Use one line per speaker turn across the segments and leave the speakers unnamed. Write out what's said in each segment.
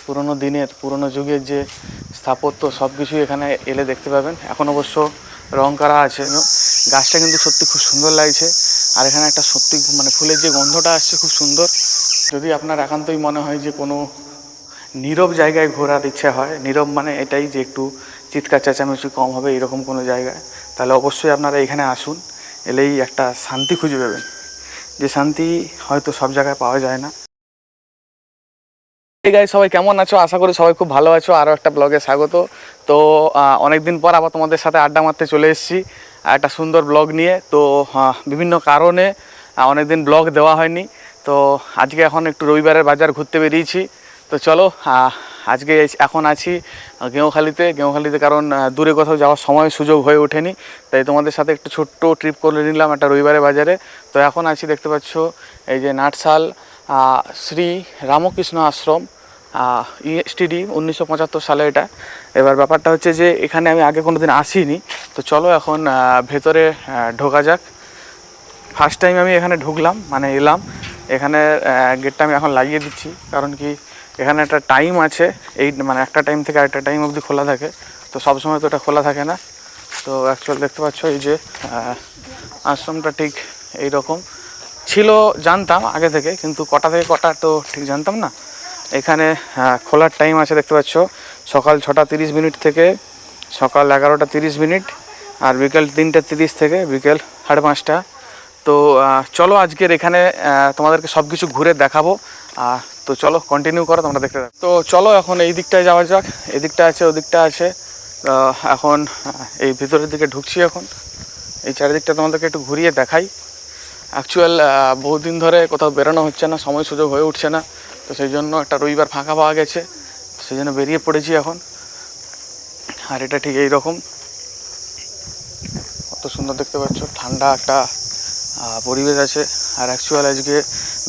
পুরনো দিনের পুরনো যুগের যে স্থাপত্য সব কিছুই এখানে এলে দেখতে পাবেন। এখন অবশ্য রং করা আছে। গাছটা কিন্তু সত্যি খুব সুন্দর লাগছে, আর এখানে একটা সত্যি মানে ফুলের যে গন্ধটা আসছে খুব সুন্দর। যদি আপনার একান্তই মনে হয় যে কোনো নীরব জায়গায় ঘোরার ইচ্ছে হয়, নীরব মানে এটাই যে একটু চিৎকার চেঁচামেচি কম হবে এরকম কোনো জায়গায়, তাহলে অবশ্যই আপনারা এখানে আসুন। এলেই একটা শান্তি খুঁজে পাবেন, যে শান্তি হয়তো সব জায়গায় পাওয়া যায় না। এই গাইস, সবাই কেমন আছো? আশা করি সবাই খুব ভালো আছো। আরও একটা ব্লগে স্বাগত। তো অনেকদিন পর আবার তোমাদের সাথে আড্ডা মারতে চলে এসেছি একটা সুন্দর ব্লগ নিয়ে। তো বিভিন্ন কারণে অনেকদিন ব্লগ দেওয়া হয়নি। তো আজকে এখন একটু রবিবারের বাজার ঘুরতে বেরিয়েছি। তো চলো, আজকে এখন আছি গেঁওখালিতে, কারণ দূরে কোথাও যাওয়ার সময় সুযোগ হয়ে ওঠেনি, তাই তোমাদের সাথে একটু ছোট্ট ট্রিপ করে নিলাম একটা রবিবারের বাজারে। তো এখন আছি, দেখতে পাচ্ছ এই যে নাটশাল শ্রী রামকৃষ্ণ আশ্রম, ইএসটিডি 1975 সালে এটা। এবার ব্যাপারটা হচ্ছে যে এখানে আমি আগে কোনো দিন আসিনি। তো চলো এখন ভেতরে ঢোকা যাক। ফার্স্ট টাইম আমি এখানে ঢুকলাম, মানে এলাম এখানে। গেটটা আমি এখন লাগিয়ে দিচ্ছি, কারণ কি এখানে একটা টাইম আছে, এই মানে একটা টাইম থেকে আরেকটা টাইম অবধি খোলা থাকে। তো সবসময় তো এটা খোলা থাকে না। তো অ্যাকচুয়াল দেখতে পাচ্ছ এই যে আশ্রমটা ঠিক এই রকম ছিল, জানতাম আগে থেকে, কিন্তু কটা থেকে কটা তো ঠিক জানতাম না। এখানে খোলার টাইম আছে, দেখতে পাচ্ছ সকাল 6:30 থেকে সকাল 11:30, আর বিকেল 3:30 থেকে বিকেল 5:30। তো চলো আজকের এখানে তোমাদেরকে সব কিছু ঘুরে দেখাবো। তো চলো কন্টিনিউ করো, তোমরা দেখতে থাকো। তো চলো এখন এই দিকটায় যাওয়া যাক। এদিকটা আছে, ওদিকটা আছে। এখন এই ভিতরের দিকে ঢুকছি। এখন এই চারিদিকটা তোমাদেরকে একটু ঘুরিয়ে দেখাই। অ্যাকচুয়াল বহুদিন ধরে কোথাও বেরোনো হচ্ছে না, সময় সুযোগ হয়ে উঠছে না। তো সেই জন্য একটা রবিবার ফাঁকা পাওয়া গেছে, সেই জন্য বেরিয়ে পড়েছি এখন। আর এটা ঠিক এই রকম, কত সুন্দর দেখতে পাচ্ছ, ঠান্ডা একটা পরিবেশ আছে। আর অ্যাকচুয়াল আজকে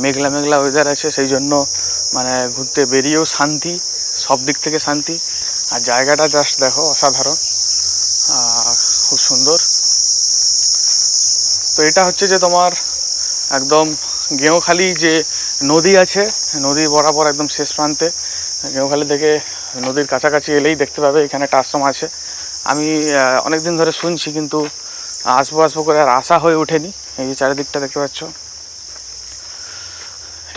মেঘলা মেঘলা ওয়েদার আছে, সেই জন্য মানে ঘুরতে বেরিয়েও শান্তি, সব দিক থেকে শান্তি। আর জায়গাটা জাস্ট দেখো, অসাধারণ, খুব সুন্দর। তো এটা হচ্ছে যে তোমার একদম গেঁওখালি যে নদী আছে, নদী বরাবর একদম শেষ প্রান্তে। গেঁওখালি থেকে নদীর কাছাকাছি এলেই দেখতে পাবে এখানে একটা আশ্রম আছে। আমি অনেক দিন ধরে শুনছি, কিন্তু আসবো করে আর আসা হয়ে ওঠেনি। এই যে চারিদিকটা দেখতে পাচ্ছ,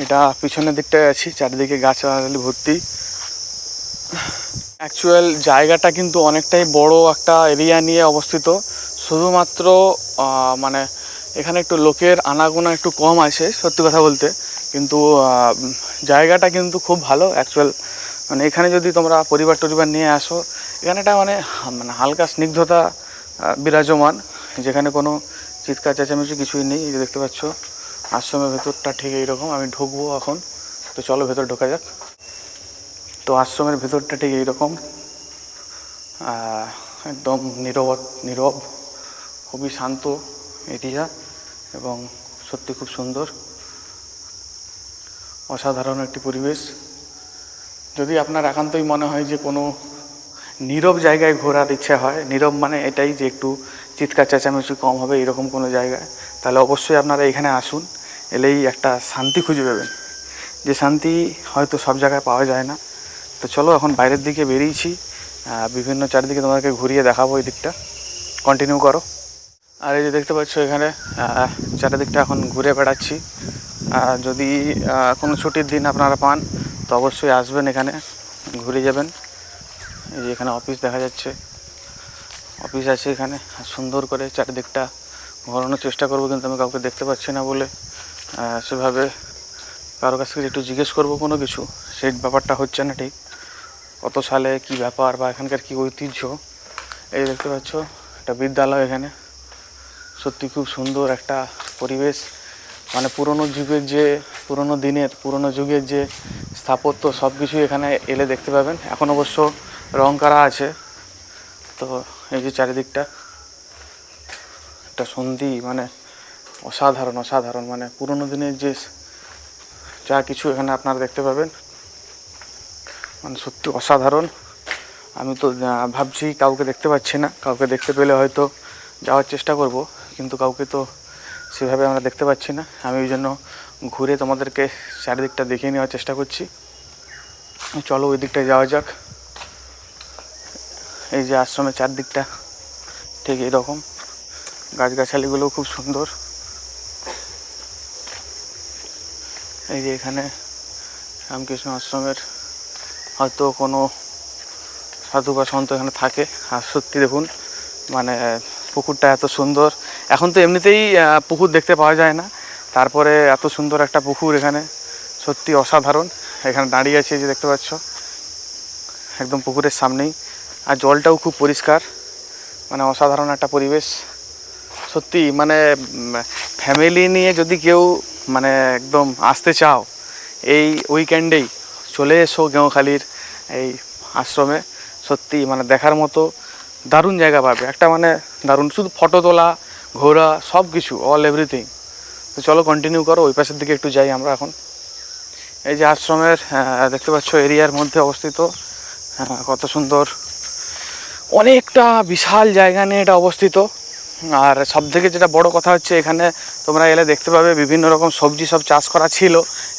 এটা পিছনের দিকটায় আছি, চারিদিকে গাছগাছালি ভর্তি। অ্যাকচুয়াল জায়গাটা কিন্তু অনেকটাই বড় একটা এরিয়া নিয়ে অবস্থিত। শুধুমাত্র মানে এখানে একটু লোকের আনাগোনা একটু কম আছে সত্যি কথা বলতে, কিন্তু জায়গাটা কিন্তু খুব ভালো অ্যাকচুয়াল। মানে এখানে যদি তোমরা পরিবার নিয়ে আসো, এখানে একটা মানে হালকা স্নিগ্ধতা বিরাজমান, যেখানে কোনো চিৎকার চেঁচামেচি কিছুই নেই। এই যে দেখতে পাচ্ছ আশ্রমের ভেতরটা ঠিক এইরকম। আমি ঢুকবো এখন, তো চলো ভেতর ঢোকা যাক। তো আশ্রমের ভেতরটা ঠিক এইরকম, একদম নীরব, খুবই শান্ত এরিয়া, এবং সত্যি খুব সুন্দর, অসাধারণ একটি পরিবেশ। যদি আপনার একান্তই মনে হয় যে কোনো নীরব জায়গায় ঘোরার ইচ্ছে হয়, নীরব মানে এটাই যে একটু চিৎকার চেঁচামেচি কম হবে এরকম কোনো জায়গায়, তাহলে অবশ্যই আপনারা এখানে আসুন। এলেই একটা শান্তি খুঁজে পাবেন, যে শান্তি হয়তো সব জায়গায় পাওয়া যায় না। তো চলো এখন বাইরের দিকে বেরিয়েছি, বিভিন্ন চারিদিকে তোমাদেরকে ঘুরিয়ে দেখাবো। এই দিকটা কন্টিনিউ করো। আর এই যে দেখতে পাচ্ছ এখানে চারিদিকটা এখন ঘুরে বেড়াচ্ছি। যদি কোনো ছুটির দিন আপনারা পান, তো অবশ্যই আসবেন, এখানে ঘুরে যাবেন। এই যে এখানে অফিস দেখা যাচ্ছে, অফিস আছে এখানে। সুন্দর করে চারিদিকটা ঘোরানোর চেষ্টা করবো, কিন্তু আমি কাউকে দেখতে পাচ্ছি না বলে সেভাবে কারো কাছ থেকে একটু জিজ্ঞেস করবো কোনো কিছু, সেই ব্যাপারটা হচ্ছে না ঠিক। কত সালে কি ব্যাপার বা এখানকার কি ঐতিহ্য। এই দেখতে পাচ্ছ একটা বিদ্যালয়, এখানে সত্যি খুব সুন্দর একটা পরিবেশ। মানে পুরনো যুগের যে স্থাপত্য সব কিছুই এখানে এলে দেখতে পাবেন। এখন অবশ্য রং করা আছে। তো এই যে চারিদিকটা একটা সন্ধি, মানে অসাধারণ, মানে পুরনো দিনের যে যা কিছু এখানে আপনারা দেখতে পাবেন, মানে সত্যি অসাধারণ। আমি তো ভাবছি কাউকে দেখতে পাচ্ছি না, কাউকে দেখতে পেলে হয়তো যাওয়ার চেষ্টা করব, কিন্তু কাউকে তো সেভাবে আমরা দেখতে পাচ্ছি না। আমি ওই জন্য ঘুরে তোমাদেরকে চারিদিকটা দেখিয়ে নেওয়ার চেষ্টা করছি। চলো ওই দিকটায় যাওয়া যাক। এই যে আশ্রমের চারদিকটা ঠিক এইরকম, গাছগাছালিগুলোও খুব সুন্দর। এই যে এখানে রামকৃষ্ণ আশ্রমের হয়তো কোনো সাধু বা সন্ত এখানে থাকে। আর সত্যি দেখুন মানে পুকুরটা এত সুন্দর। এখন তো এমনিতেই পুকুর দেখতে পাওয়া যায় না, তারপরে এত সুন্দর একটা পুকুর এখানে, সত্যি অসাধারণ। এখানে দাঁড়িয়ে আছে যে দেখতে পাচ্ছ একদম পুকুরের সামনেই, আর জলটাও খুব পরিষ্কার, মানে অসাধারণ একটা পরিবেশ সত্যি। মানে ফ্যামিলি নিয়ে যদি কেউ মানে একদম আসতে চাও এই উইকেন্ডেই চলে এসো গেঁওখালির এই আশ্রমে। সত্যি মানে দেখার মতো দারুণ জায়গা পাবে একটা, মানে দারুণ, শুধু ফটো তোলা, ঘোরা, সব কিছু, অল এভরিথিং। তো চলো কন্টিনিউ করো, ওই পাশের দিকে একটু যাই আমরা এখন। এই যে আশ্রমের দেখতে পাচ্ছ এরিয়ার মধ্যে অবস্থিত, কত সুন্দর, অনেকটা বিশাল জায়গা নিয়ে এটা অবস্থিত। আর সবথেকে যেটা বড় কথা হচ্ছে এখানে তোমরা এলে দেখতে পাবে বিভিন্ন রকম সবজি সব চাষ করা ছিল,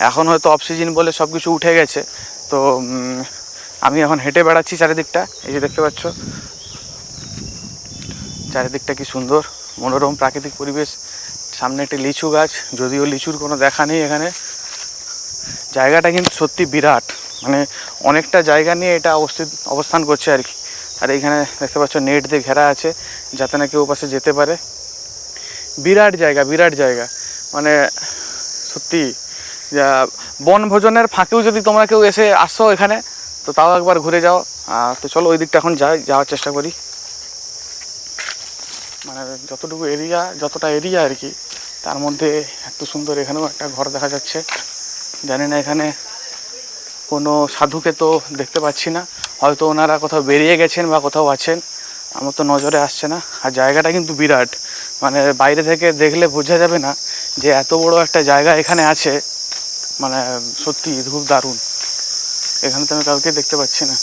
এখন হয়তো অফ সিজন বলে সব কিছু উঠে গেছে। তো আমি এখন হেঁটে বেড়াচ্ছি চারিদিকটা, এই যে দেখতে পাচ্ছ চারিদিকটা কি সুন্দর মনোরম প্রাকৃতিক পরিবেশ। সামনে একটি লিচু গাছ, যদিও লিচুর কোনো দেখা নেই এখানে। জায়গাটা কিন্তু সত্যি বিরাট, মানে অনেকটা জায়গা নিয়ে এটা অবস্থান করছে আর কি। আর এইখানে দেখতে পাচ্ছ নেট দিয়ে ঘেরা আছে যাতে না কেউ পাশে যেতে পারে। বিরাট জায়গা, বিরাট জায়গা, মানে সত্যি বনভোজনের ফাঁকেও যদি তোমরা কেউ এসে আসো এখানে তো তাও একবার ঘুরে যাও। তো চলো ওই দিকটা এখন যাওয়ার চেষ্টা করি। মানে যতটা এরিয়া আর কি, তার মধ্যে এত সুন্দর এখানেও একটা ঘর দেখা যাচ্ছে। জানি না এখানে কোনো সাধুকে তো দেখতে পাচ্ছি না, হয়তো ওনারা কোথাও বেরিয়ে গেছেন বা কোথাও আছেন, আমার তো নজরে আসছে না। আর জায়গাটা কিন্তু বিরাট, মানে বাইরে থেকে দেখলে বোঝা যাবে না যে এত বড় একটা জায়গা এখানে আছে, মানে সত্যি খুব দারুণ। এখানে তো আমি কাউকে দেখতে পাচ্ছি না,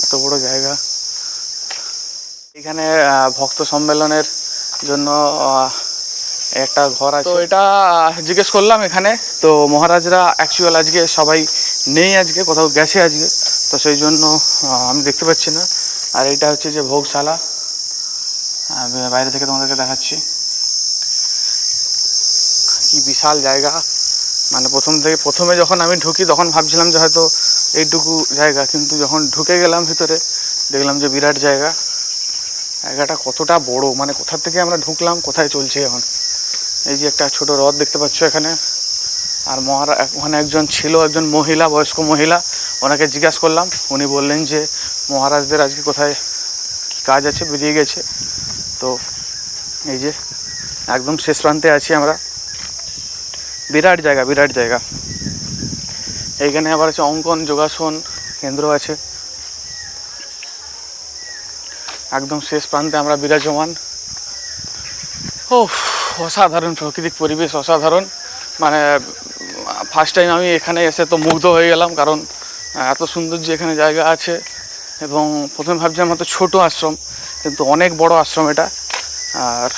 এত বড় জায়গা। এখানে ভক্ত সম্মেলনের জন্য একটা ঘর আছে, তো এটা জিজ্ঞেস করলাম এখানে, তো মহারাজরা অ্যাকচুয়াল আজকে সবাই নেই, আজকে কোথাও গেছে আজকে, তো সেই জন্য আমি দেখতে পাচ্ছি না। আর এটা হচ্ছে যে ভোগশালা, বাইরে থেকে তোমাদেরকে দেখাচ্ছি, কি বিশাল জায়গা। মানে প্রথমে যখন আমি ঢুকি তখন ভাবছিলাম যে হয়তো এইটুকু জায়গা, কিন্তু যখন ঢুকে গেলাম ভিতরে দেখলাম যে বিরাট জায়গা। জায়গাটা কতটা বড়, মানে কোথা থেকে আমরা ঢুকলাম, কোথায় চলছে এখন। এই যে একটা ছোট হ্রদ দেখতে পাচ্ছ এখানে। আর ওখানে একজন ছিল, একজন মহিলা, বয়স্ক মহিলা, ওনাকে জিজ্ঞাসা করলাম, উনি বললেন যে মহারাজদের আজকে কোথায় কী কাজ আছে, বেরিয়ে গেছে। তো এই যে একদম শেষ প্রান্তে আছি আমরা, বিরাট জায়গা, বিরাট জায়গা। এইখানে আবার হচ্ছে অঙ্কন যোগাসন কেন্দ্র আছে, একদম শেষ প্রান্তে আমরা বিরাজমান। ও অসাধারণ প্রাকৃতিক পরিবেশ, অসাধারণ। মানে ফার্স্ট টাইম আমি এখানে এসে তো মুগ্ধ হয়ে গেলাম, কারণ এত সুন্দর যে এখানে জায়গা আছে। এবং প্রথমে ভাবছিলাম হয়তো ছোটো আশ্রম, কিন্তু অনেক বড় আশ্রম এটা। আর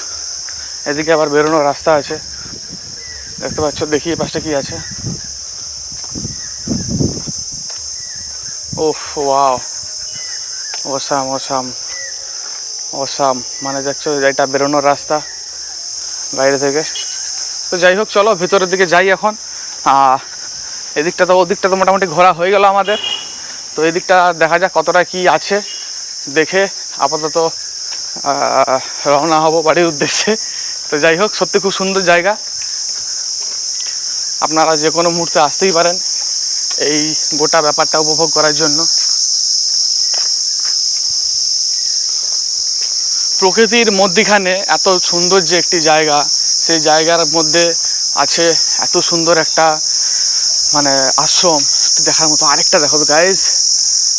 এদিকে আবার বেরোনোর রাস্তা আছে, দেখতে পাচ্ছ, দেখি এই পাশটা কি আছে। ওহ ওয়াও, অসাম অসাম অসাম, মানে দেখছো এটা বেরোনোর রাস্তা বাইরে থেকে। তো যাই হোক, চলো ভিতরের দিকে যাই এখন। ওদিকটা তো মোটামুটি ঘোরা হয়ে গেল আমাদের। তো এদিকটা দেখা যাক কতটা কি আছে, দেখে আপাতত রওনা হব বাড়ির উদ্দেশ্যে। তো যাই হোক, সত্যি খুব সুন্দর জায়গা, আপনারা যে কোনো মুহূর্তে আসতেই পারেন এই গোটা ব্যাপারটা উপভোগ করার জন্য। প্রকৃতির মধ্যিখানে এত সুন্দর যে একটি জায়গা, সেই জায়গার মধ্যে আছে এত সুন্দর একটা মানে আশ্রম দেখার মতো। আরেকটা দেখো গাইজ,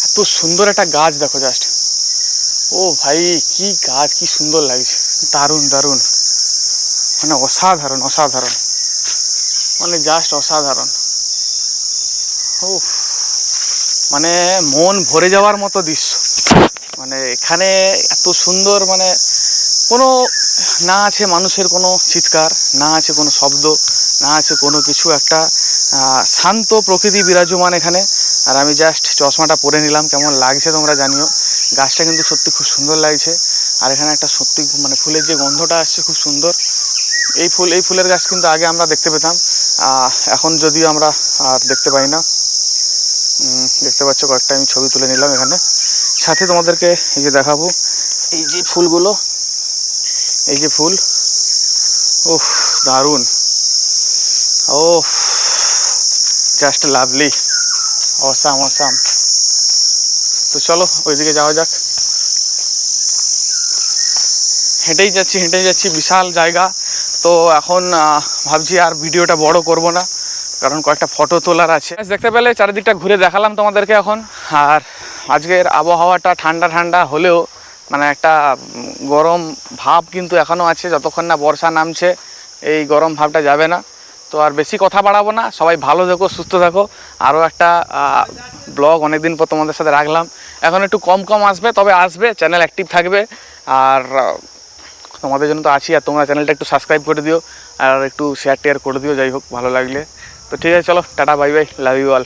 এত সুন্দর একটা গাছ দেখো জাস্ট, ও ভাই কি গাছ, কি সুন্দর লাগছে, দারুণ দারুণ, মানে অসাধারণ অসাধারণ, মানে জাস্ট অসাধারণ। ও মানে মন ভরে যাওয়ার মতো দৃশ্য। মানে এখানে এত সুন্দর, মানে কোনো না আছে মানুষের কোনো চিৎকার, না আছে কোনো শব্দ, না আছে কোনো কিছু একটা শান্ত প্রকৃতি বিরাজমান এখানে। আর আমি জাস্ট চশমাটা পরে নিলাম, কেমন লাগছে তোমরা জানিও। গাছটা কিন্তু সত্যি খুব সুন্দর লাগছে। আর এখানে একটা সত্যি মানে ফুলের যে গন্ধটা আসছে খুব সুন্দর। এই ফুলের গাছ কিন্তু আগে আমরা দেখতে পেতাম, এখন যদিও আমরা আর দেখতে পাই না। দেখতে পাচ্ছ কয়েকটা আমি ছবি তুলে নিলাম এখানে। সাথে তোমাদেরকে এই যে দেখাবো, এই যে ফুলগুলো, এই যে ফুল, ওহ দারুণ, ওহ জাস্ট লাভলি, অসাম অসাম। তো চলো ওইদিকে যাওয়া যাক। হেঁটেই যাচ্ছি, বিশাল জায়গা। তো এখন ভাবছি আর ভিডিওটা বড় করব না, কারণ কয়েকটা ফটো তোলার আছে। দেখতে পেলে চারিদিকটা ঘুরে দেখালাম তোমাদেরকে এখন। আর আজকের আবহাওয়াটা ঠান্ডা ঠান্ডা হলেও মানে একটা গরম ভাব কিন্তু এখনও আছে। যতক্ষণ না বর্ষা নামছে এই গরম ভাবটা যাবে না। তো আর বেশি কথা বাড়াবো না, সবাই ভালো থেকো, সুস্থ থাকো। আরও একটা ব্লগ অনেকদিন পর তোমাদের সাথে রাখলাম। এখন একটু কম আসবে, তবে আসবে, চ্যানেল অ্যাক্টিভ থাকবে। আর তোমাদের জন্য তো আছি। আর তোমরা চ্যানেলটা একটু সাবস্ক্রাইব করে দিও, আর একটু শেয়ার টেয়ার করে দিও, যাই হোক ভালো লাগলে। তো ঠিক আছে, চলো tata, bye bye, love you all.